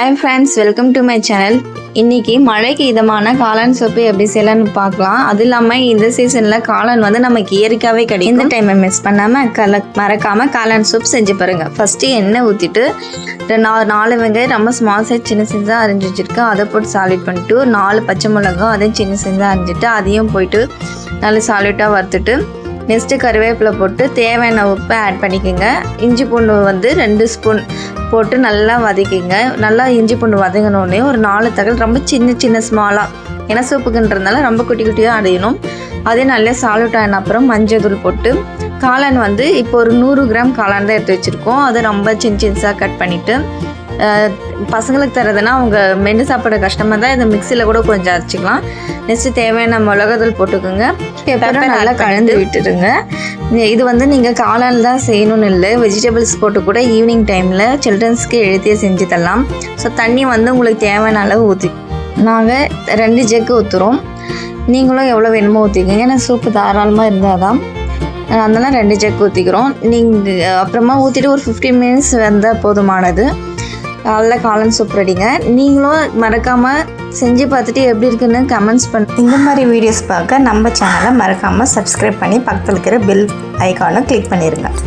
Hi friends, welcome to my channel. இன்னைக்கு மழைக்கு இதமான காளான் சூப்பு எப்படி செய்யலாம்னு பார்க்கலாம். அது இல்லாம இந்த சீசன்ல காளான் வந்து நமக்கு இயற்கையாவே கிடைக்கும். இந்த டைமை மிஸ் பண்ணாம மறக்காம காளான் சூப் செஞ்சு பாருங்க. ஃபர்ஸ்ட் எண்ணெய் ஊத்திட்டு 4 வெங்காயம் ரொம்ப ஸ்மால் சைஸ் சின்ன சின்னதா அரிஞ்சு வச்சிருக்கேன். அதை போட்டு சாலிட் பண்ணிட்டு 4 பச்சை மிளகாய் அதையும் சின்ன சின்னதா அரிஞ்சிட்டு அதையும் போயிட்டு நல்லா சாலிட்டா வறுத்துட்டு நெக்ஸ்ட்டு கருவேப்பிலை போட்டு தேவையான உப்பு ஆட் பண்ணிக்கோங்க. இஞ்சி பூண்டு வந்து 2 ஸ்பூன் போட்டு நல்லா வதக்கிங்க. நல்லா இஞ்சி பூண்டு வதங்கினோடனே ஒரு 4 தக்காளி ரொம்ப சின்ன ஸ்மாலாக, ஏன்னா சூப்புக்குன்றதுனால ரொம்ப குட்டி குட்டியாக அடையணும். அதே நல்லா சால்ட் ஆன அப்புறம் மஞ்சள் தூள் போட்டு காளான் வந்து இப்போ ஒரு 100 கிராம் காளான் தான் எடுத்து வச்சுருக்கோம். அதை ரொம்ப சின்னதாக கட் பண்ணிவிட்டு பசங்களுக்கு தரதுன்னா அவங்க மென்று சாப்பிட கஷ்டமாக தான் இதை மிக்சியில் கூட கொஞ்சம் அரைச்சிக்கலாம். நெக்ஸ்ட்டு தேவையான மிளகாத்தூள் போட்டுக்கோங்க. பெப்பரை நல்லா கலந்து விட்டுடுங்க. இது வந்து நீங்கள் காளான் தான் செய்யணும்னு இல்லை, வெஜிடபிள்ஸ் போட்டு கூட ஈவினிங் டைமில் சில்ட்ரன்ஸ்க்கு எழுதியே செஞ்சு தரலாம். ஸோ தண்ணி வந்து உங்களுக்கு தேவையான அளவு ஊற்றி நாங்கள் 2 ஜக்கு ஊற்றுறோம். நீங்களும் எவ்வளோ வேணுமோ ஊற்றிக்கோங்க. ஏன்னா சூப்பு தாராளமாக இருந்தால் தான், அதெல்லாம் 2 ஜக்கு ஊற்றிக்கிறோம். நீங்கள் அப்புறமா ஊற்றிட்டு ஒரு 15 மினிட்ஸ் வந்தால் போதுமானது. நல்ல காளான் சூப் ரெடிங்க. நீங்களும் மறக்காமல் செஞ்சு பார்த்துட்டு எப்படி இருக்குன்னு கமெண்ட்ஸ் பண்ணி இந்த மாதிரி வீடியோஸ் பார்க்க நம்ம சேனலை மறக்காமல் சப்ஸ்கிரைப் பண்ணி பக்கத்தில் இருக்கிற பெல் ஐக்கானை கிளிக் பண்ணிடுங்க.